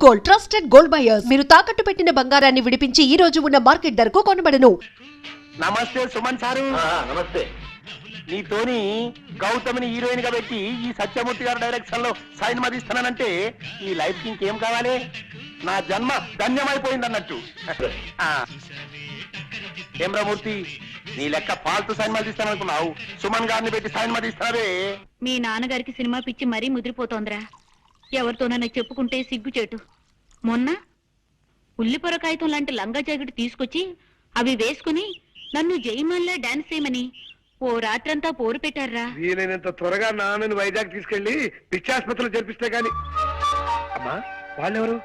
Gold, trusted gold buyers. మీరు తాకట్టు పెట్టిన బంగారాన్ని విడిపించి ఈ రోజు ఉన్న మార్కెట్ ధరకు కొనబడను. నమస్తే సుమన్ సారు. నమస్తే. నీతోని గౌతమిని హీరోయిన్ గా పెట్టి ఈ సత్యమూర్తి గారి డైరెక్షన్ లో సైన్ మదిస్తానంటే ఈ లైఫ్ కి ఇంకేం కావాలి? నా జన్మ ధన్యమైపోయింది అన్నట్టు. ఏమ్రమూర్తి, నీ లెక్క ఫాల్తు సైన్ మదిస్తాననుకున్నావు, సుమన్ గారిని పెట్టి సైన్ మదిస్తావే. మీ నాన్నగారికి సినిమా పిచ్చి మరీ ముదిరిపోతోందిరా. ఎవరితోనైనా చెప్పుకుంటే సిగ్గుచేటు. మొన్న ఉల్లిపొర కాగితం లాంటి లంగా జాకెట్ తీసుకొచ్చి అవి వేసుకుని నన్ను జయమాల్లా డాన్స్ చేయమని ఓ రాత్రంతా పోరు పెట్టారా. వీలైనంత త్వరగా నాన్నని వైజాగ్ తీసుకెళ్లి పిచ్చాసుపత్రిలో జరిపిస్తే గాని. అమ్మా, వాళ్ళెవరు?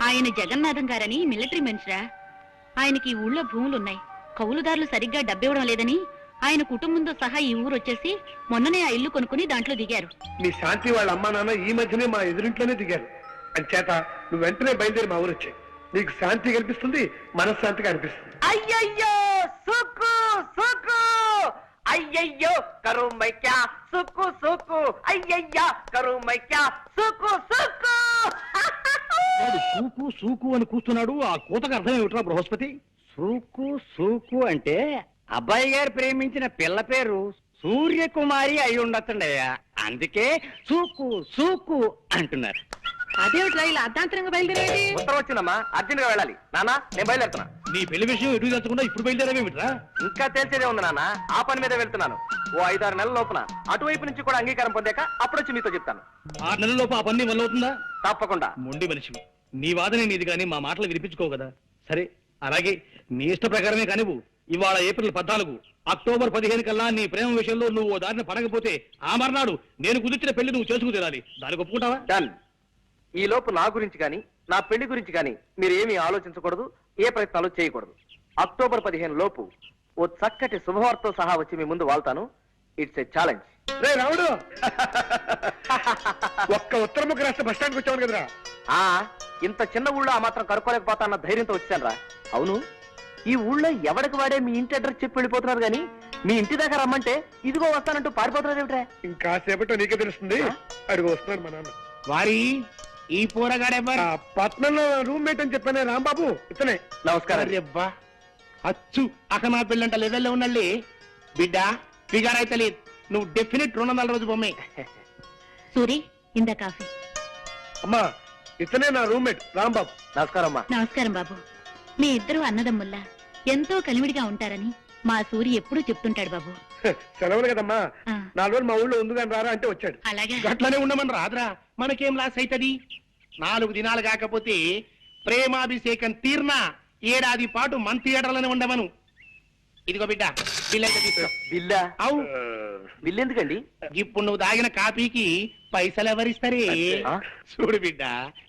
ఆయన జగన్నాథం గారని మిలిటరీ మనిషిరా. ఆయనకి ఊళ్ళో భూములున్నాయి, కౌలుదారులు సరిగ్గా డబ్బివ్వడం లేదని ఆయన కుటుంబంతో సహా ఈ ఊరు వచ్చేసి మొన్ననే ఆ ఇల్లు కొనుక్కుని దాంట్లో దిగారు. మీ శాంతి వాళ్ళ అమ్మా నాన్న ఈ మధ్యనే మా ఎదురింట్లోనే దిగారు. అంచేత నువ్వు వెంటనే బయలుదేరి మా ఊరు వచ్చాయి. నీకు శాంతి కనిపిస్తుంది, మనశ్శాంతిగా అనిపిస్తుంది. అయ్యయ్యో సుక్కు సుక్కు, అయ్యయ్యో కరుమైక్యా సుక్కు సుక్కు, అయ్యయ్యా కరుమైక్యా సుక్కు సుక్కు. సూకు సూకు అని కూస్తున్నాడు. ఆ కూతకు అర్థం ఏమిట్రా బృహస్పతి? సూకు సూకు అంటే అబ్బాయి గారు ప్రేమించిన పిల్ల పేరు సూర్యకుమారి అయి ఉండొచ్చండయ్యా. అందుకే సూకు సూకు అంటున్నారు. అదేమిట్రా ఇలా అర్ధాంతరంగా బయలుదేరేది? ఉత్తరం వచ్చిందమ్మా, అర్జెంట్ గా వెళ్ళాలి. నాన్న నేను బయలుదేరుతున్నా. నీ పెళ్లి విషయం ఎటు తెచ్చకుండా ఇప్పుడు బయలుదేరేమిట్రా? ఇంకా తెలిసేదే ఉంది నాన్న, ఆ పని మీద వెళ్తున్నాను. ఓ 5-6 నెలల లోపున అటువైపు నుంచి కూడా అంగీకారం పొందాక అప్పుడొచ్చి మీతో చెప్తాను. 6 నెలలలోపు ఆ పని వల్ల అవుతుందా? తప్పకుండా. మొండి మనిషివి, నీ వాదనే నీది కానీ మా మాటలు వినిపించుకోవు కదా. సరే, అలాగే నీ ఇష్ట ప్రకారమే కానివ్వు. ఇవాళ ఏప్రిల్ 14, అక్టోబర్ 15 కల్లా నీ ప్రేమ విషయంలో నువ్వు ఓ దారిని పడకపోతే ఆ మర్నాడు నేను కుదిర్చిన పెళ్లి నువ్వు చేసుకు తీరాలి. దానికి ఒప్పుకుంటావా? డన్. ఈ లోపు నా గురించి కానీ నా పెళ్లి గురించి కానీ మీరు ఏమీ ఆలోచించకూడదు, ఏ ప్రయత్నాలు చేయకూడదు. అక్టోబర్ 15 లోపు ఓ చక్కటి శుభవార్తతో సహా వచ్చి మీ ముందు వాళ్తాను. It's a challenge. రే రాముడు, ఒక్క ఉత్తరముఖ రాష్ట్ర బస్ స్టాండ్కి వచ్చావు కదరా. ఇంత చిన్న ఊళ్ళో ఆ మాత్రం కనుక్కోలేకపోతా అన్న ధైర్యంతో వచ్చాను రా. అవును, ఈ ఊళ్ళో ఎవరికి వాడే మీ ఇంటి అడ్రస్ చెప్పి వెళ్ళిపోతున్నారు గానీ మీ ఇంటి దాకా రమ్మంటే ఇదిగో వస్తానంటూ పారిపోతున్నారు ఏమిట్రా? ఇంకాసేపట్లో నీకే తెలుస్తుంది. అడుగు వస్తున్నాడు మా నాన్న. వారి ఈ పోరగాడెవ్వరు? పట్నంలో రూమ్మేట్ అని చెప్పానే రాంబాబు, ఇతనే. నమస్కారం. అబ్బా, అచ్చు అకమా పెళ్ళంట లెవెల్లో ఉన్నళ్ళి బిడ్డ ఫిగర్ అయితే లేదు. నువ్వు డెఫినెట్ 200 రోజు బొమ్మే. సూరి, ఇందా కాఫీ. అమ్మా, ఇతనే నా రూమ్మేట్ రాంబాబు. నమస్కారం అమ్మా. నమస్కారం బాబు. మీ ఇద్దరు అన్నదమ్ముల్లా ఎంతో కలివిడిగా ఉంటారని మా సూరి ఎప్పుడూ చెప్తుంటాడు బాబు. సెలవులు కదమ్మా, ఆ. 4 రోజులు మా ఊళ్ళో ఉంది కానీ రారా అంటే వచ్చాడు. అలాగే. గట్లనే ఉండమని రాదురా, మనకేం లాస్ అవుతుంది? 4 దినాలు కాకపోతే ప్రేమాభిషేకం తీర్నా ఏడాది పాటు మన థియేటర్లోనే ఉండమను. ఇదిగో బిడ్డ, బిల్ అయితే తీసుకో. బిల్లా? అవు, బిల్లు ఎందుకండి? ఇప్పుడు నువ్వు తాగిన కాపీకి పైసలు ఎవరిస్తారే? ఆ? చూడు బిడ్డ,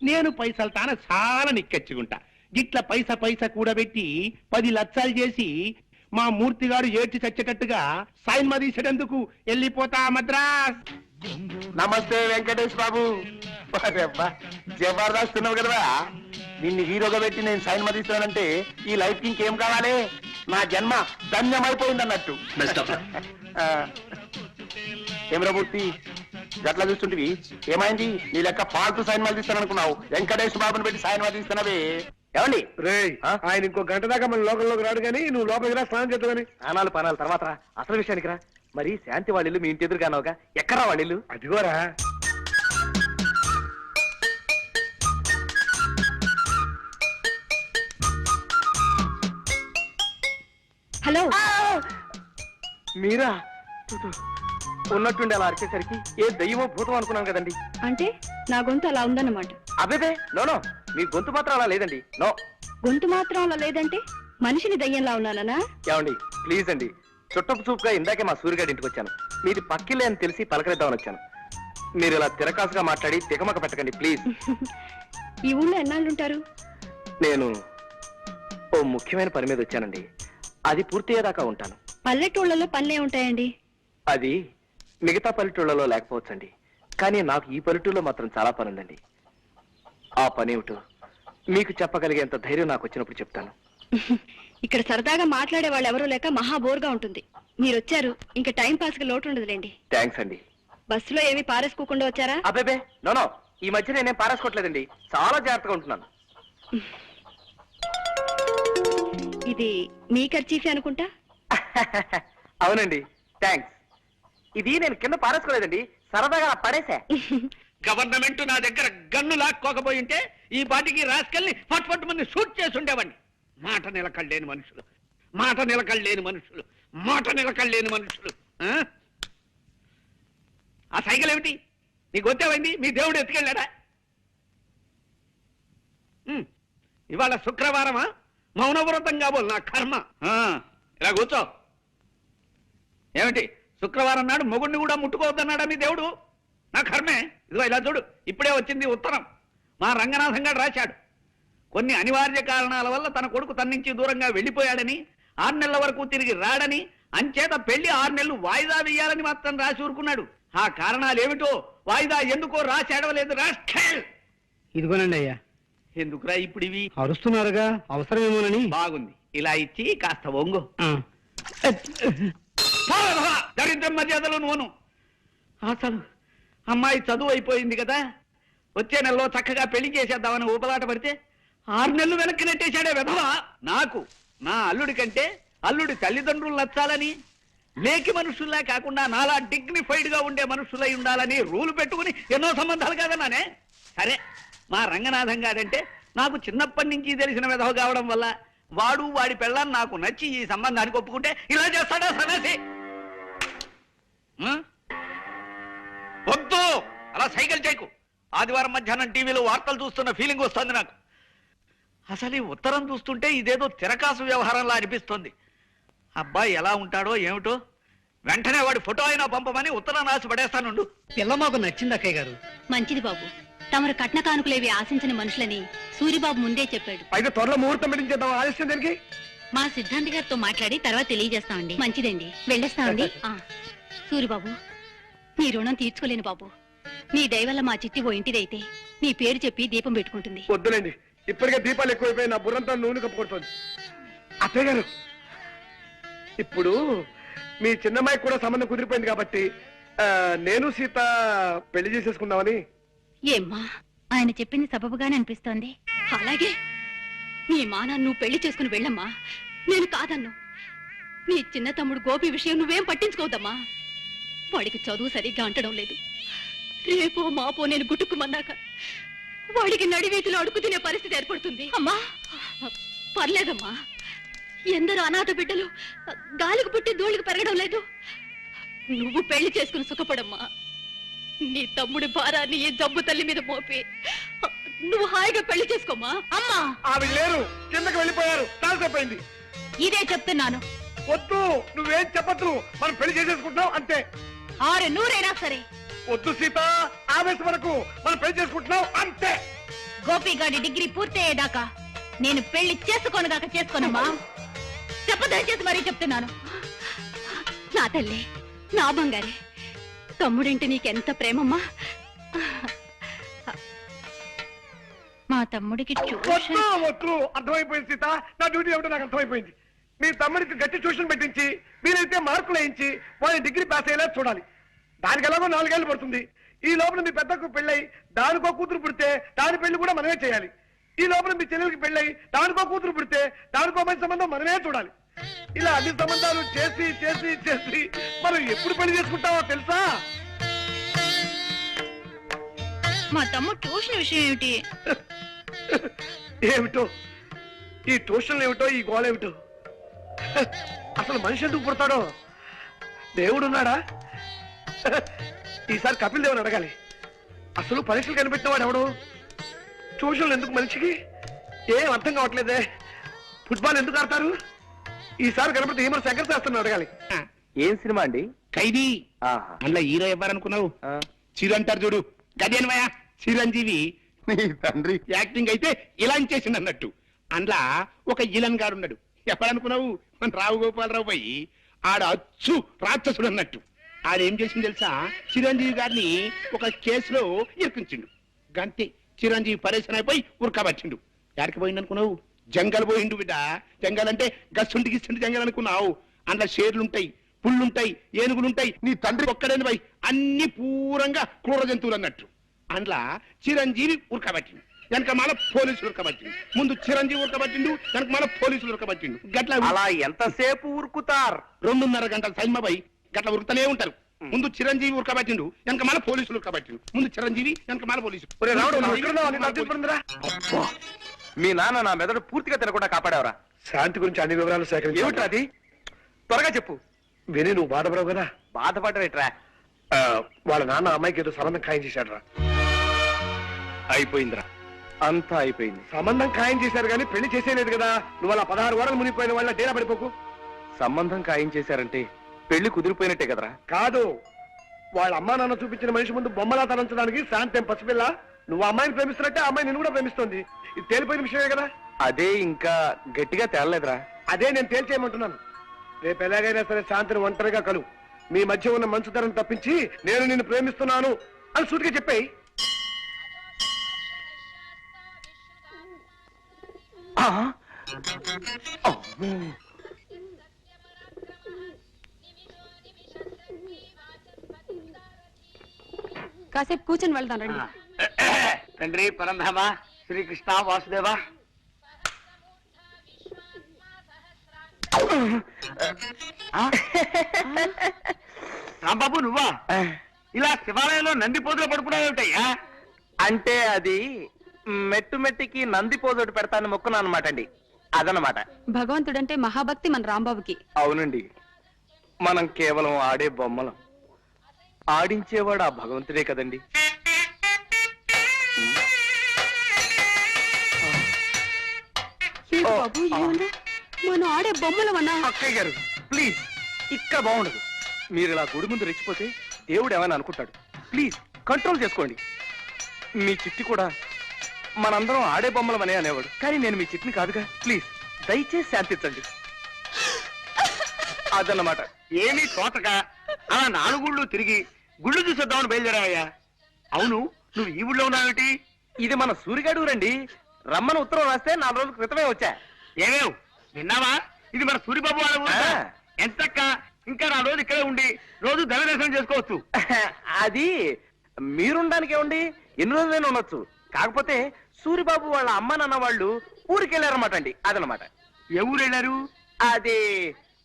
నేను పైసలు తాన చాలా నిక్కచ్చుకుంటా. గిట్ల పైస కూడబెట్టి 10 లక్షలు చేసి మా మూర్తి గారు ఏడ్చి చచ్చేటట్టుగా సైన్ మదీసేటందుకు వెళ్ళిపోతా మద్రాస్. నమస్తే వెంకటేష్ బాబు. జబర్దస్త్ ఉన్నావు కదా, నిన్ను హీరోగా పెట్టి నేను సైన్ మదిస్తానంటే ఈ లైఫ్ కి ఇంకేం కావాలి? నా జన్మ ధన్యమైపోయింది అన్నట్టు. ఏమ్రమూర్తి, గట్లా చూస్తుంటివి ఏమైంది? నీ లెక్క ఫాల్తు సైన్ మదిస్తాననుకున్నావు, వెంకటేష్ బాబుని పెట్టి సైన్ మదిస్తున్నావే. ఏమండి? రే, ఆయన ఇంకో గంట దాకా మన లోకంలోకి రాడు కానీ నువ్వు లోపలికి రా, స్నానం చేద్దామని. పనాలు తర్వాత రా. అసలు విషయానికి రా. మరి శాంతి వాళ్ళ ఇల్లు మీ ఇంటి ఎదురుగానోగా, ఎక్కడా వాళ్ళ ఇల్లు? అదిగోరా. హలో. మీరా? ఉన్నట్టుండి అలా అరిచేసరికి ఏ దయ్యమో భూతం అనుకున్నాను కదండి. అంటే నా గొంతు అలా ఉందన్నమాట. అబేబే, నో, మీ గొంతు మాత్రం అలా లేదండి. నో. గొంతు మాత్రం అలా లేదంటే మనిషిని దయ్యంలా ఉన్నానా? ఏమండి, ప్లీజ్ అండి. చుట్టపు చూపుగా ఇందాకే మా సూర్యగాడి ఇంటికి వచ్చాను. మీది పక్కిలే అని తెలిసి పలకరిద్దామని వచ్చాను. మీరు ఇలా తిరకాసుగా మాట్లాడి తికమక పెట్టకండి ప్లీజ్. ఈ ఊళ్ళో ఎన్నాళ్ళుంటారు? నేను ఓ ముఖ్యమైన పని మీద వచ్చానండి. అది పూర్తయ్యేదాకా ఉంటాను. పల్లెటూళ్ళలో పనులే ఉంటాయండి. అది మిగతా పల్లెటూళ్ళలో లేకపోవచ్చండి, కానీ నాకు ఈ పల్లెటూళ్ళలో మాత్రం చాలా పని ఉందండి. ఆ పని ఏమిటో మీకు చెప్పగలిగేంత ధైర్యం నాకు వచ్చినప్పుడు చెప్తాను. ఇక్కడ సరదాగా మాట్లాడే వాళ్ళు ఎవరూ లేక మహా బోర్గా ఉంటుంది. మీరు వచ్చారు, ఇంకా టైం పాస్ కి లోటు ఉండదులేండి. థ్యాంక్స్ అండి. బస్సులో ఏమీ పారేసుకోకుండా వచ్చారా? అబ్బేబే, నో, ఈ మధ్య నేనేం పారేసుకోవట్లేదండి, చాలా జాగ్రత్తగా ఉంటున్నాను. ఇది మీ ఖర్చీఫే అనుకుంటా. అవునండి, థ్యాంక్స్. ఇది నేను కింద పారేసుకోలేదండి, సరదాగా పడేసా. గవర్నమెంట్ నా దగ్గర గన్ను లాక్కోకపోయి ఉంటే ఈ పాటికి రాసుకెళ్ళి ఫట్ ఫట్ మంది షూట్ చేసి ఉండేవాడిని. మాట నిలకడలేని మనుషులు, మాట నిలకడలేని మనుషులు, మాట నిలకడలేని మనుషులు. ఆ సైకిల్ ఏమిటి? నీకు వచ్చేవైంది? మీ దేవుడు ఎత్తుకెళ్ళాడా? ఇవాళ శుక్రవారమా? మౌనవ్రతం కాబోలు నా కర్మ. ఇలా కూర్చో. ఏమిటి శుక్రవారం నాడు మొగుడిని కూడా ముట్టుకోవద్దన్నాడా మీ దేవుడు? నా కర్మే. ఇదిగో ఇలా చూడు, ఇప్పుడే వచ్చింది ఉత్తరం. మా రంగనాథం గారు రాశాడు. కొన్ని అనివార్య కారణాల వల్ల తన కొడుకు తన నుంచి దూరంగా వెళ్ళిపోయాడని, 6 నెలల వరకు తిరిగి రాడని, అంచేత పెళ్లి 6 నెలలు వాయిదా వేయాలని మాత్రం రాసి ఊరుకున్నాడు. ఆ కారణాలు ఏమిటో, వాయిదా ఎందుకో రాసి అడవలేదు. రాష్ట్రేల్ ఇదిగోనండి అయ్యా. ఎందుకురా ఇప్పుడు ఇవి? అరుస్తున్నారుగా, అవసరమేమోనని. బాగుంది, ఇలా ఇచ్చి కాస్త ఒంగు. దరిద్రం మర్యాదలు నోను. అసలు అమ్మాయి చదువు అయిపోయింది కదా, వచ్చే నెలలో చక్కగా పెళ్లి చేసేద్దామని ఊపలాట పడితే 6 నెలలు వెనక్కి నెట్టేశాడే వెధవా. నాకు నా అల్లుడి కంటే అల్లుడి తల్లిదండ్రులు నచ్చాలని, లేకి మనుషుల్లా కాకుండా నాలా డిగ్నిఫైడ్ గా ఉండే మనుషులై ఉండాలని రూలు పెట్టుకుని ఎన్నో సంబంధాలు కాదన్నానే. సరే, మా రంగనాథం గారంటే నాకు చిన్నప్పటి నుంచి తెలిసిన వెధవ కావడం వల్ల వాడు వాడి పెళ్ళాన్ని నాకు నచ్చి ఈ సంబంధానికి ఒప్పుకుంటే ఇలా చేస్తాడా సన్నాసి? వద్దు, అలా సైకిల్ చేయకు. ఆదివారం మధ్యాహ్నం టీవీలో వార్తలు చూస్తున్న ఫీలింగ్ వస్తుంది నాకు. అసలు ఈ ఉత్తరం చూస్తుంటే ఇదేదో తిరకాసు వ్యవహారంలా అనిపిస్తుంది. అబ్బాయి ఎలా ఉంటాడో ఏమిటో, వెంటనే వాడి ఫోటో అయినా పంపమని ఉత్తరం రాసి పడేస్తానుండు. పిల్ల మాకు నచ్చింది అక్కయ్య గారు. మంచిది బాబు. తమరు కట్న కానుకలేవి ఆశించిన మనుషులని సూరిబాబు ముందే చెప్పాడు. అయితే త్వరలో ముహూర్తం పెట్టించేద్దాం, ఆలస్యం దానికి. మా సిద్ధాంతి గారితో మాట్లాడి తర్వాత తెలియజేస్తామండి. మంచిదండి, వెళ్ళేస్తామండి. సూరిబాబు, నీ రుణం తీర్చుకోలేను బాబు. నీ దయవల్ల మా చిట్టి ఓ ఇంటిదైతే నీ పేరు చెప్పి దీపం పెట్టుకుంటుంది. వద్దులేండి, ఇప్పటికే దీపాలు ఎక్కువైపోయి నా బుర్రంతా నూనె కప్పుకొడుతుంది. అత్తయ్య గారు, ఇప్పుడు మీ చిన్నమ్మాయికి కూడా సంబంధం కుదిరిపోయింది కాబట్టి నేను సీత పెళ్లి చేసేసుకుందామని. ఏమ్మా, ఆయన చెప్పింది సబబుగానే అనిపిస్తోంది. అలాగే నీ మానాన్ని నువ్వు పెళ్లి చేసుకుని వెళ్ళమ్మా, నేను కాదన్ను. నీ చిన్న తమ్ముడు గోపి విషయం నువ్వేం పట్టించుకోవద్దమ్మా. వాడికి చదువు సరిగ్గా అంటడం లేదు. రేపో మాపో నేను గుట్టుకుమన్నాక వాడికి నడివీధిలో అడుగు తినే పరిస్థితి ఏర్పడుతుంది. అమ్మా పర్లేదమ్మా, ఎందరో అనాథ బిడ్డలు గాలికి పుట్టి ధూళికి పెరగడం లేదు. నువ్వు పెళ్లి చేసుకుని సుఖపడమ్మా. నీ తమ్ముడి భారాన్ని ఈ జబ్బు తల్లి మీద మోపి నువ్వు హాయిగా పెళ్లి చేసుకోమా. అమ్మా, ఆవిడ లేరు, కిందకి వెళ్ళిపోయారు, తాల్సైపోయింది. ఇదే చెప్తున్నాను. వద్దు, నువ్వేం చెప్పద్దు, మనం పెళ్లి చేసేసుకుంటున్నాం అంతే. 600 సరే. వద్దు సీత, ఆవేశం వరకు మనం పెళ్లి చేసుకుంటున్నాం అంతే. గోపిగాడి డిగ్రీ పూర్తయ్యేదాకా నేను పెళ్లి చేసుకోనుగాక చేసుకోనమ్మా. చెప్పదయచేసి మరీ చెప్తున్నాను. నా తల్లి, నా బంగారే, తమ్ముడింటి నీకెంత ప్రేమమ్మా. మా తమ్ముడికి వద్దు వద్దు, అర్థమైపోయింది సీత, నా డ్యూటీ ఏమిటో నాకు అర్థమైపోయింది. మీ తమ్ముడికి గట్టి ట్యూషన్ పెట్టించి మీరైతే మార్కులు వేయించి వాళ్ళని డిగ్రీ పాస్ అయ్యేలా చూడాలి. దానికి ఎలాగో 4 ఏళ్ళు పడుతుంది. ఈ లోపల మీ పెద్దకు పెళ్ళై దానికో కూతురు పుడితే దాని పెళ్లి కూడా మనమే చేయాలి. ఈ లోపల మీ చెల్లెలకి పెళ్ళై దానికో కూతురు పుడితే దానికో మంచి సంబంధం మనమే చూడాలి. ఇలా అన్ని సంబంధాలు చేసి చేసి చేసి మనం ఎప్పుడు పెళ్లి చేసుకుంటామో తెలుసా? మా తమ్ముడు ట్యూషన్ విషయం ఏమిటి? ఏమిటో ఈ ట్యూషన్లు ఏమిటో, ఈ గోళ ఏమిటో, అసలు మనిషి ఎందుకు పుడతాడో? దేవుడున్నాడా? ఈసారి కపిల్ దేవుని అడగాలి. అసలు పరీక్షలు కనిపెట్టిన వాడు ఎవడు? ట్యూషన్లు ఎందుకు మనిషికి? ఏం అర్థం కావట్లేదే. ఫుట్బాల్ ఎందుకు ఆడతారు? ఈసారి కనపడితే ఏమో శంకర్ శాస్త్రం అడగాలి. ఏం సినిమా అండి? ఖైదీ. ఆహా. అందులో హీరో ఎవరనుకున్నావు? ఆ. చిరు అంటారు చూడు, గదేనమయ్య చిరంజీవి. తండ్రి యాక్టింగ్ అయితే ఇలా చేసింది అన్నట్టు. అందులో ఒక ఇలన్ గారు ఉన్నాడు. ఎప్పుడనుకున్నావు? మన రావు గోపాలరావు పోయి ఆడ అచ్చు రాక్షసుడు అన్నట్టు. ఆడేం చేసింది తెలుసా? చిరంజీవి గారిని ఒక కేసులో ఇరికించిండు. గంతే, చిరంజీవి పరేషన్ అయిపోయి ఉరకబట్టిండు. ఎక్కడికి పోయిండు అనుకున్నావు? జంగల్ పోయిండు బిడ్డ. జంగల్ అంటే గస్సుంటి గిస్సుంటి జంగల్ అనుకున్నావు? అందులో షేర్లుంటాయి, పుళ్ళుంటాయి, ఏనుగులుంటాయి. నీ తండ్రి ఒక్కడేని పోయి అన్ని పూరంగా క్రూర జంతువులు అన్నట్టు. అందులో చిరంజీవి ఉరకబట్టిండు, వెనక మళ్ళా పోలీసులు ఉరకబట్టిండు. ముందు చిరంజీవి ఉరకబట్టిండు, వెనక మళ్ళా పోలీసులు ఉరకబట్టిండు. గట్ల అలా ఎంతసేపు ఊరుకుతార్? 2.5 గంటల సైన్మాబాయి గట్ల ఉరుకుతూనే ఉంటారు. ముందు చిరంజీవి ఉరకబట్టిండు, వెనక మళ్ళా పోలీసులు ఉరకబట్టిండు. ముందు చిరంజీవి, వెనక మళ్ళా పోలీసులు. ఒరే రాముడు, నువ్వు ఎక్కడున్నావు? నీకు అర్థం పడుతుందిరా? అబ్బా, మీ నాన్న నా మెదడు పూర్తిగా తినకుండా కాపాడేవరా? శాంతి గురించి అన్ని వివరాలు సేకరించి ఏమిట్రా అది? త్వరగా చెప్పు. విని నువ్వు బాధపడవు కదా. బాధపడరేట్రా? వాళ్ళ నాన్న అమ్మాయికి ఏదో సంబంధం ఖాయం చేశాడు రా. అయిపోయిందిరా, అంతా అయిపోయింది. సంబంధం ఖాయం చేశారు కానీ పెళ్లి చేసేలేదు కదా. నువ్వు అలా 16 వారాలు మునిగిపోయిన వాళ్ళ డేరా పడిపోకు. సంబంధం ఖాయం చేశారంటే పెళ్లి కుదిరిపోయినట్టే కదరా? కాదు, వాళ్ళ అమ్మా నాన్న చూపించిన మనిషి ముందు బొమ్మలా తరంచడానికి శాంతి ఏం పసిపిల్ల. నువ్వు అమ్మాయిని ప్రేమిస్తున్నట్టే అమ్మాయి నిన్ను కూడా ప్రేమిస్తుంది. ఇది తేలిపోయిన విషయమే కదా. అదే ఇంకా గట్టిగా తేలలేదురా. అదే నేను తేల్చేయమంటున్నాను. రేపు ఎలాగైనా సరే శాంతిని ఒంటరిగా కలు. మీ మధ్య ఉన్న మంచుతనం తప్పించి నేను నిన్ను ప్రేమిస్తున్నాను అని సూటిగా చెప్పేయి. కాసేపు కూర్చొని వెళ్దాం రండి. తండ్రి పరంధామ శ్రీకృష్ణ వాసుదేవ. రాంబాబు నువ్వా? ఇలా శివాలయంలో నంది పోతులు పడుకున్నావుటయ్యా? అంటే అది మెట్టు మెట్టికి నంది పోజోటు పెడతాను మొక్కున అనమాట అండి. అదనమాట. భగవంతుడంటే మహాభక్తి మన రాంబాబుకి. అవునండి, మనం కేవలం ఆడే బొమ్మలం. ఆడించేవాడు ఆ భగవంతుడే కదండి. బాబు ఏమన్నా మనం ఆడే బొమ్మలమన్నా? అక్కయ్య గారు ప్లీజ్, ఇక్కడ బాగుండదు. మీరు ఇలా గుడి ముందు రెచ్చిపోతే దేవుడు ఏమైనా అనుకుంటాడు. ప్లీజ్ కంట్రోల్ చేసుకోండి. మీ చిట్టి కూడా మనందరం ఆడే బొమ్మలమనే అనేవాడు, కానీ నేను మీ చిట్టిని కాదుగా. ప్లీజ్ దయచేసి శాంతించండి. అదన్నమాట. ఏమీ తోటక అలా 4 గుళ్ళు తిరిగి గుళ్ళు చూసేద్దామని బయలుదేరావయ్యా. అవును, నువ్వు ఈ ఊళ్ళో ఉన్నావేటి? ఇది మన సూరిగాడు రండి. రమ్మని ఉత్తరం రాస్తే 4 రోజుల క్రితమే వచ్చా. ఏమేవ్ విన్నావా? ఇది మన సూరిబాబు వాళ్ళ ఊరు. ఆ. ఎంతక్క ఇంకా 4 రోజులు ఇక్కడే ఉండి రోజు దైవ దర్శనం చేసుకోవచ్చు. అది మీరుండడానికి ఏమండి, ఎన్ని రోజులైనా ఉండొచ్చు. కాకపోతే సూరిబాబు వాళ్ళ అమ్మ నాన్న వాళ్ళు ఊరికి వెళ్ళారన్నమాట అండి. అదనమాట. ఏ ఊరు వెళ్ళారు? అది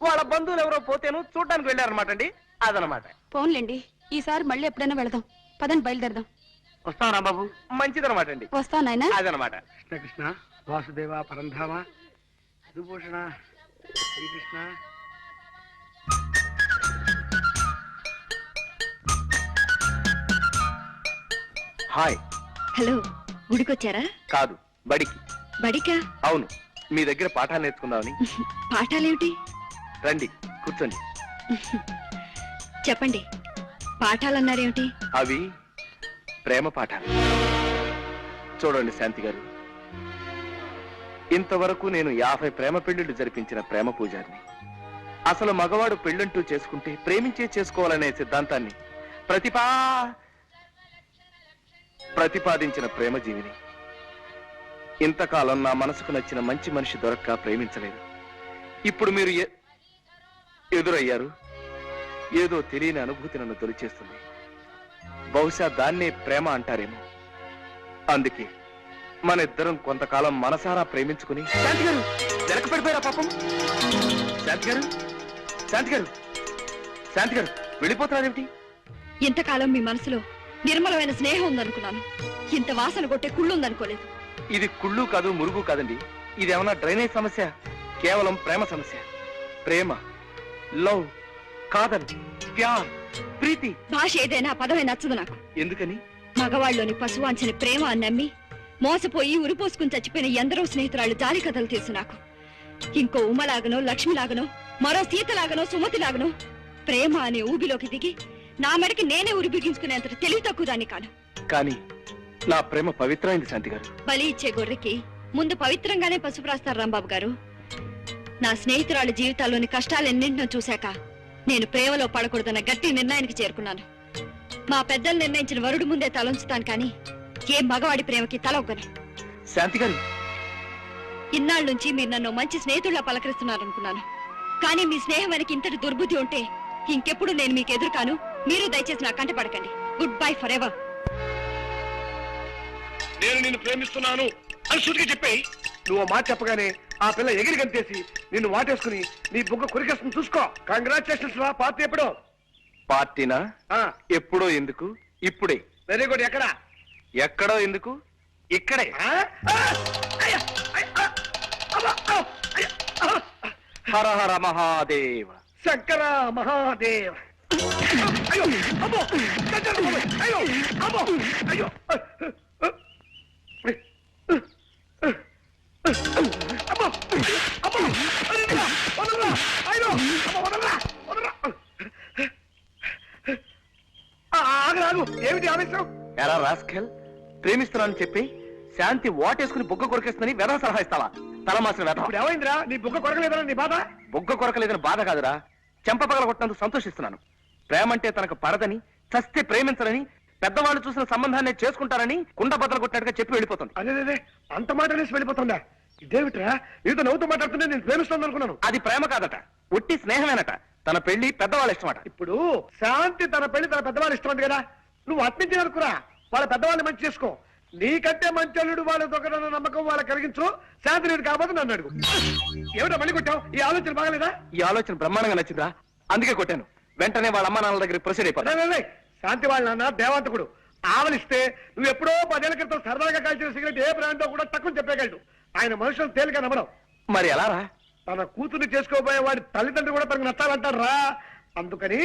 వాళ్ళ బంధువులు ఎవరో పోతేను చూడడానికి వెళ్ళారన్నమాట అండి. అదనమాట. పోన్లేండి, ఈసారి మళ్ళీ ఎప్పుడైనా వెళదాం. పదండి బయలుదేరదాం. వస్తావు రాంబాబు. మంచిదనమాట అండి. వస్తా నాయనా. అదనమాట. కృష్ణ కృష్ణ వాసుదేవ పరంధామ మధుభూషణ శ్రీకృష్ణ. హాయ్. హలో, గుడికొచ్చారా? కాదు, బడికి. బడికా? అవును, మీ దగ్గర పాఠాలు నేర్చుకుందామని. పాఠాలేమిటి? రండి కూర్చోండి. చెప్పండి, పాఠాలన్నారేమిటి? అవి ప్రేమ పాఠాలు. చూడండి శాంతి గారు, ఇంతవరకు నేను 50 ప్రేమ పెళ్లిళ్లు జరిపించిన ప్రేమ పూజారిని. అసలు మగవాడు పెళ్ళంటూ చేసుకుంటే ప్రేమించే చేసుకోవాలనే సిద్ధాంతాన్ని ప్రతిపాదించిన ప్రేమ జీవిని. ఇంతకాలం నా మనసుకు నచ్చిన మంచి మనిషి దొరక్క ప్రేమించలేదు. ఇప్పుడు మీరు ఎదురయ్యారు. ఏదో తెలియని అనుభూతి నన్ను తొలిచేస్తుంది. బహుశా దాన్నే ప్రేమ అంటారేమో. అందుకే మన ఇద్దరం కొంతకాలం మనసారా ప్రేమించుకుని. శాంతి గారు వెనక పడిపోయారా పాపం? శాంతి గారు, శాంతి గారు, శాంతి గారు వెళ్ళిపోతున్నారేమిటి? ఇంతకాలం మీ మనసులో నిర్మలమైన స్నేహం ఉందనుకున్నాను. ఇంత వాసన కొట్టే కుళ్ళు ఉందనుకోలేదు. ఇది కుళ్ళు కాదు, మురుగు కాదండి. ఇది ఏమన్నా డ్రైనేజ్ సమస్య? కేవలం ప్రేమ సమస్య. ప్రేమ, లవ్, కాదల్, ప్యార్, ప్రీతి. భాష ఏదైనా పదమే నచ్చదు నాకు. ఎందుకని? మగవాళ్ళలోని పశువాంచిన ప్రేమ అని నమ్మి మోసపోయి ఉరిపోసుకుని చచ్చిపోయిన ఎందరో స్నేహితురాళ్ళు జాలి కథలు తెలుసు నాకు. ఇంకో ఉమ్మలాగనో, లక్ష్మిలాగనో, మరో సీతలాగనో, సుమతిలాగనో ప్రేమ అనే ఊబిలోకి దిగి నా మెడకి నేనే ఉరి బిగించుకునేంత తెలివి తక్కువ దాన్ని కాను. కానీ నా ప్రేమ పవిత్రమైంది శాంతి గారు. బలి ఇచ్చే గొర్రెకి ముందు పవిత్రంగానే పసుపు రాస్తారు రాంబాబు గారు. నా స్నేహితురాళ్ళ జీవితాల్లోని కష్టాలెన్నింటినో చూశాక నేను ప్రేమలో పడకూడదన్న గట్టి నిర్ణయానికి చేరుకున్నాను. మా పెద్దలు నిర్ణయించిన వరుడు ముందే తలంచుతాను, కానీ ఏ మగవాడి ప్రేమకి తలొగ్గను. శాంతి గారు, ఇన్నాళ్ళ నుంచి మీరు నన్ను మంచి స్నేహితుల్లా పలకరిస్తున్నారనుకున్నాను. కానీ మీ స్నేహం వెనక ఇంతటి దుర్బుద్ధి ఉంటే ఇంకెప్పుడు నేను మీకు ఎదురు కాను. మీరు దయచేసి నా కంట పడకండి. Good bye for ever. నేను నిన్ను ప్రేమిస్తున్నాను అని సూటిగా చెప్పాయి. నువ్వు ఆ మాట చెప్పగానే ఆ పిల్ల ఎగిరి గంతేసి నిన్ను వాటేసుకుని నీ బుగ్గ కొరికేస్తుంది. చూసుకో. కంగ్రాచులేషన్స్ రా. పార్టీ ఎప్పుడో? పార్టీనా? ఎప్పుడో ఎందుకు, ఇప్పుడే. Very good. ఎక్కడ? ఎక్కడో ఎందుకు, ఇక్కడే. హర హర మహాదేవ. శంకర మహాదేవ. అయ్యో అమ్మో, అయ్యో అమ్మో, అయ్యో అమ్మో అమ్మో, వదలరా, అయ్యో అమ్మో, వదలరా, వదలరా. ఆగు. ఏమిటి ఆవేశం? ఎరా రాస్కెల్, ప్రేమిస్తున్నానని చెప్పి శాంతి వాటేసుకుని బుగ్గ కొరికేస్తుందని వెధవ సలహా ఇస్తావా? తలమాసిన వెధవ. ఇప్పుడు ఏమైందిరా? నీ బుగ్గ కొరకలేదరా నీ బాధ? బుగ్గ కొరకలేదని బాధ కాదురా, చెంప పగల కొట్టినందుకు సంతోషిస్తున్నాను. ప్రేమంటే తనకు పడదని, చస్తే ప్రేమించరని, పెద్దవాళ్ళు చూసిన సంబంధాన్ని చేసుకుంటారని కుండ బద్దలు కొట్టినట్టుగా చెప్పి వెళ్ళిపోతుంది. అదే అంత మాట అనేసి వెళ్ళిపోతుందా? ఇదేమిట్రా? నీతో నవ్వుతూ మాట్లాడుతుంటే నేను ప్రేమిస్తాను అనుకున్నాను. అది ప్రేమ కాదట, ఒట్టి స్నేహమేనట. తన పెళ్లి పెద్దవాళ్ళ ఇష్టమట. ఇప్పుడు శాంతి తన పెళ్లి తన పెద్దవాళ్ళు ఇష్టం కదా, నువ్వు అట్నుంచి అనుకురా. వాళ్ళ పెద్దవాళ్ళని మంచి చేసుకో. నీకంటే మంచి అల్లుడు వాళ్ళ దొంగన నమ్మకం వాళ్ళకి కలిగించు. శాంతి నేను కాబట్టి నన్ను అడుగు. ఏమిటో మళ్ళీ కొట్టావు? ఈ ఆలోచన బాగలేదా? ఈ ఆలోచన బ్రహ్మాండంగా నచ్చిందా, అందుకే కొట్టాను. వెంటనే వాళ్ళ అమ్మ నాన్నల దగ్గర ప్రొసీడ్ అయిపోతా. శాంతి వాళ్ళ నాన్న దేవాంతకుడు. ఆవలిస్తే నువ్వు ఎప్పుడో 10 ఏళ్ల క్రితం సరదాగా కాల్చిన సిగరెట్ ఏ బ్రాండో కూడా తక్కువ చెప్పగలడు. ఆయన మనుషులు తేలిక నమ్మడం. మరి ఎలా రా? తన కూతుర్ని చేసుకోబోయే వాడి తల్లిదండ్రులు కూడా తనకు నచ్చాలంటారు రా. అందుకని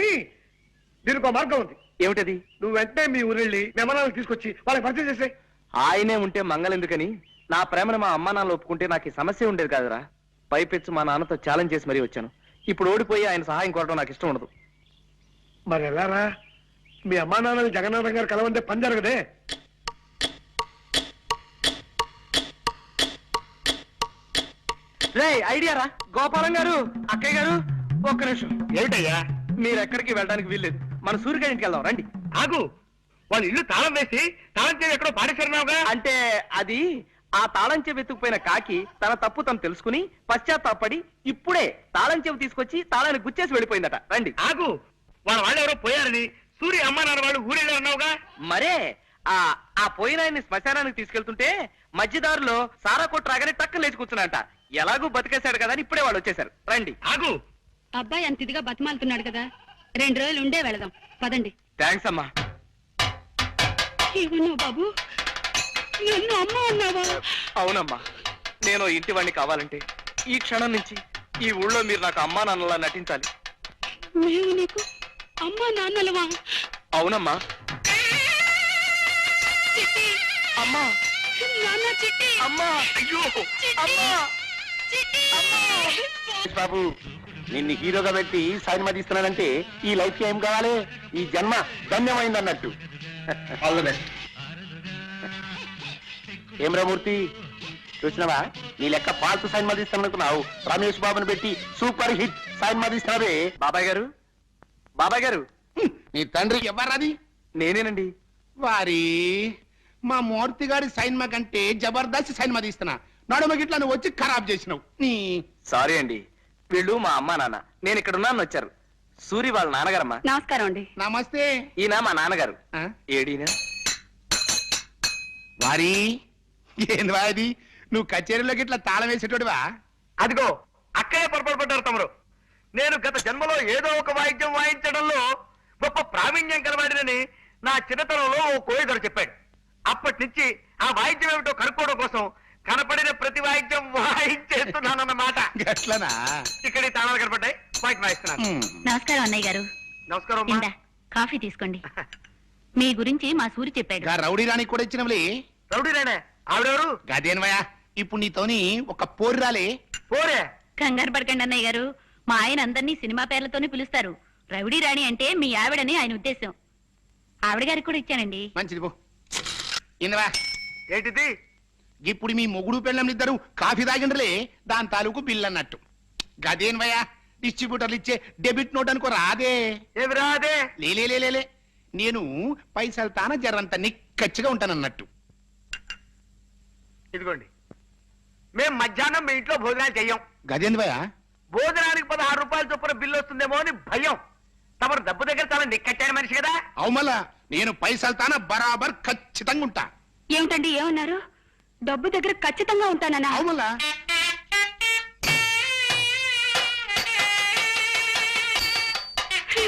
దీనికి ఒక మార్గం ఉంది. ఏమిటది? నువ్వు వెంటనే మీ ఊరెళ్ళి మెమనాలను తీసుకొచ్చి వాళ్ళకి పరిచయం చేసే. ఆయనే ఉంటే మంగళెందుకని నా ప్రేమను మా అమ్మ నాన్నలు ఒప్పుకుంటే నాకు ఈ సమస్య ఉండేది కాదురా. పైపెచ్చు మా నాన్నతో ఛాలెంజ్ చేసి మరీ వచ్చాను. ఇప్పుడు ఓడిపోయి ఆయన సహాయం కోరడం నాకు ఇష్టం ఉండదు. మరి ఎలారా? మీ అమ్మా నాన్నని జగన్నాథం గారు కలవంటే పని జరగదే. రే ఐడియా రా. గోపాలం గారు, అక్కయ్య గారు, ఒక్క నిమిషం. ఏమిటయ్యా? మీరు ఎక్కడికి వెళ్ళడానికి వీల్లేదు. మన సూర్యగారి ఇంటికి వెళ్దాం రండి. ఆగు. వాళ్ళ ఇల్లు తాళం వేసి తాళం చేసి ఎక్కడో పాడేశారున్నావుగా. అంటే అది ఆ తాళం చెవి వెతుకుపోయిన కాకి తన తప్పు తను తెలుసుకుని పశ్చాత్తాపడి ఇప్పుడే తాళం చెవి తీసుకొచ్చి తాళాన్ని గుచ్చేసి వెళ్ళిపోయిందట. రండి. ఆగు. వాళ్ళు ఎవరో పోయారని సూర్య అమ్మా నాన్న వాళ్ళు ఊరెళ్ళారన్నావుగా. మరే ఆ పోయిన ఆయన్ని శ్మశానానికి తీసుకెళ్తుంటే మధ్యదారులో సారా కొట్టు రాగానే టక్కన లేచి కూర్చున్నాంట. ఎలాగూ బతికేశాడు కదా అని ఇప్పుడే వాళ్ళు వచ్చేసారు. రండి. ఆగు. అబ్బాయి అంత ఇదిగా బతిమాలుతున్నాడు కదా, 2 రోజులు ఉండే వెళదాం. పదండి. థ్యాంక్స్ అమ్మా. ఏమన్నావు బాబు? నన్ను అమ్మ అన్నావా? అవునమ్మా, నేను ఇంటి వాడిని కావాలంటే ఈ క్షణం నుంచి ఈ ఊళ్ళో మీరు నాకు అమ్మా నాన్నలా నటించాలి. మేము నీకు అమ్మా నాన్నలవా? అవునమ్మా. చిట్టి, అమ్మా, నాన్న చిట్టి, అమ్మా, అయ్యో, అమ్మా, చిట్టి. బాబు, నిన్ను హీరోగా పెట్టి సినిమా తీస్తున్నానంటే ఈ లైఫ్ కి ఏం కావాలి? ఈ జన్మ ధన్యమైంది అన్నట్టు. ఏం రామూర్తి, చూసినావా? నీ లెక్క పాల్తు సినిమా తీస్తాననుకున్నావు. రమేష్ బాబుని పెట్టి సూపర్ హిట్ సినిమా తీస్తున్నావే. బాబాయ్ గారు, బాబాయ్ గారు. నీ తండ్రి ఎవరది? నేనేనండి. వారి మా మూర్తి గారి సినిమా కంటే జబర్దస్త్ సినిమా తీస్తున్నా. నడుమ గిట్లా నువ్వు వచ్చి ఖరాబ్ చేసినావు. సారీ అండి, వీళ్ళు మా అమ్మా నాన్న. నేను ఇక్కడ ఉన్నాను వచ్చారు. సూరి వాళ్ళ నాన్నగారమ్మా. నమస్కారం అండి. నమస్తే. ఈయన మా నాన్నగారు. ఆ? ఏడీనా? వారి ఏంది వాది? నువ్వు కచేరీలోకి ఇట్లా తాళం వేసేటోడివా? అదిగో అక్కడే పొరపాటు పడ్డారు తమరు. నేను గత జన్మలో ఏదో ఒక వాయిద్యం వాయించడంలో గొప్ప ప్రావీణ్యం కలవాడినని నా చిన్నతనంలో ఓ కోయిదొర చెప్పాడు. అప్పటి నుంచి ఆ వాయిద్యం ఏమిటో కనుక్కోవడం కోసం కనపడిన ప్రతి వాయిద్యం వాయించేస్తున్నానన్నమాట. గట్లనా? ఇక్కడ ఈ తాళాలు కనపడ్డాయి, వాయిద్యం వాయిస్తున్నాను. నమస్కారం అన్నయ్య గారు. నమస్కారం అమ్మా. ఇందా కాఫీ తీసుకోండి. మీ గురించి మా సూరి చెప్పాడు. గా రౌడీ రాణి కూడా ఇచ్చినవులే. రౌడీనేనే ఆవిడెవరు? గదేనవయ్యా, ఇప్పుడు నీతోని ఒక పోరు రాలే. పోరే. కంగారు పడకండి అన్నయ్య గారు, మా ఆయన అందరినీ సినిమా పేర్లతోనే పిలుస్తారు. రౌడీ రాణి అంటే మీ ఆవిడని ఆయన ఉద్దేశం. ఆవిడ గారికి కూడా ఇచ్చానండి. మంచిది పో. ఇందవా, ఏంటిది? ఇప్పుడు మీ మొగుడు పెళ్ళంలిద్దరు కాఫీ తాగిండ్రలే, దాని తాలూకు బిల్ అన్నట్టు. గదేనవయ్యా, డిస్ట్రిబ్యూటర్లు ఇచ్చే డెబిట్ నోట్ అనుకో రాదే. ఏమి రాదే? లేలే, నేను పైసలు తాన జరంత నిక్కచ్చిగా ఉంటానన్నట్టు. ఇదిగోండి, మేం మధ్యాహ్నం మీ ఇంట్లో భోజనాలు చెయ్యం. గదేంద్వయ్యా? భోజనానికి 16 రూపాయల చొప్పున బిల్లు వస్తుందేమో అని భయం. తమరు డబ్బు దగ్గర చాలా నిక్కచ్చాడు మనిషి కదా. అవు మళ్ళా నేను పైసలు తాన బరాబర్ ఖచ్చితంగా ఉంటా. ఏమిటండి ఏమన్నారు? డబ్బు దగ్గర ఖచ్చితంగా ఉంటానన్నా? అవుమల్లా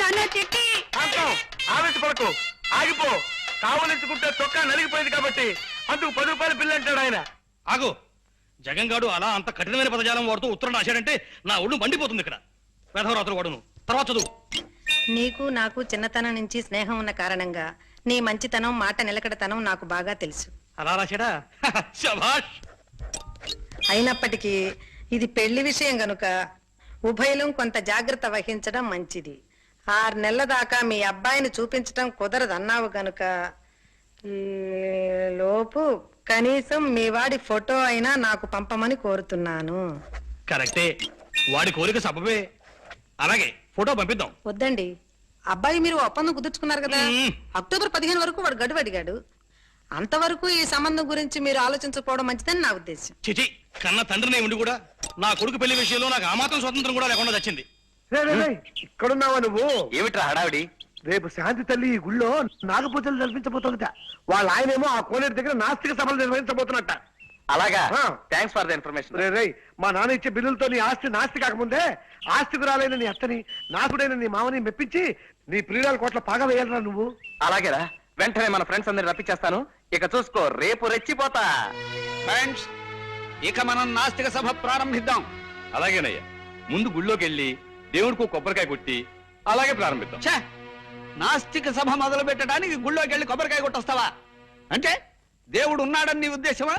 నాన్న చిట్టి. శాంతం, ఆవేశపడకు, ఆగిపో. కావలించుకుంటే చొక్కా నలిగిపోయింది కాబట్టి అందుకు 10 రూపాయలు బిల్లు అంటాడు ఆయన. ఆగు. జగన్ గాడు అలా అంత కఠినమైన పదజాలం వాడుతూ ఉత్తరం రాశాడంటే నా ఒళ్ళు మండిపోతుంది ఇక్కడ. వేధవరాత్రులు వాడును. తర్వాత చదువు. నీకు నాకు చిన్నతనం నుంచి స్నేహం ఉన్న కారణంగా నీ మంచితనం, మాట నిలకడతనం నాకు బాగా తెలుసు. అలా రాశాడా? శభాష్. అయినప్పటికీ ఇది పెళ్లి విషయం గనుక ఉభయలం కొంత జాగ్రత్త వహించడం మంచిది. 6 నెలల దాకా మీ అబ్బాయిని చూపించటం కుదరదన్నావు గనుక ఈ లోపు కనీసం మీ వాడి ఫోటో అయినా నాకు పంపమని కోరుతున్నాను. కరెక్టే. వాడి కోరిక సబబే. అలాగే ఫోటో పంపిద్దాం. వద్దండి, అబ్బాయి మీరు ఒప్పందం కుదుర్చుకున్నారు కదా. అక్టోబర్ 15 వరకు వాడు గడువు అడిగాడు. అంతవరకు ఈ సంబంధం గురించి మీరు ఆలోచించకపోవడం మంచిదని నా ఉద్దేశం. చిచి, కన్న తండ్రిని ఉండి కూడా నా కొడుకు పెళ్లి విషయంలో నాకు ఆ మాత్రం స్వతంత్రం కూడా లేకుండా వచ్చింది. ఇక్కడున్నావా నువ్వు? ఏమిట్రా హడావిడి? రేపు శాంతి తల్లి ఈ గుళ్ళో నాగపూజలు జరిపించబోతుందట. వాళ్ళ ఆయనేమో ఆ కోనేరు దగ్గర నాస్తిక సభలు నిర్వహించబోతున్నట్ట. అలాగా? ఆ. Thanks for the information. రే, మా నాన్న ఇచ్చే బిల్లులతో నీ ఆస్తి నాస్తి కాకముందే ఆస్తికురాలైన నీ అత్తని, నాకుడైన నీ మామని మెప్పించి నీ ప్రియురాల కోట్ల పాగా వేయాలరా నువ్వు. అలాగేరా, వెంటనే మన ఫ్రెండ్స్ అందరిని రప్పించేస్తాను. ఇక చూసుకో, రేపు రెచ్చిపోతా. ఫ్రెండ్స్, ఇక మనం నాస్తిక సభ ప్రారంభిద్దాం. అలాగేనయ్యా. ముందు గుళ్ళోకి వెళ్ళి దేవుడికి కొబ్బరికాయ కొట్టి అలాగే ప్రారంభిద్దాం. ఛే, నాస్తిక సభ మొదలు పెట్టడానికి గుళ్ళోకి వెళ్ళి కొబ్బరికాయ కొట్టొస్తావా? అంటే దేవుడు ఉన్నాడని నీ ఉద్దేశమా?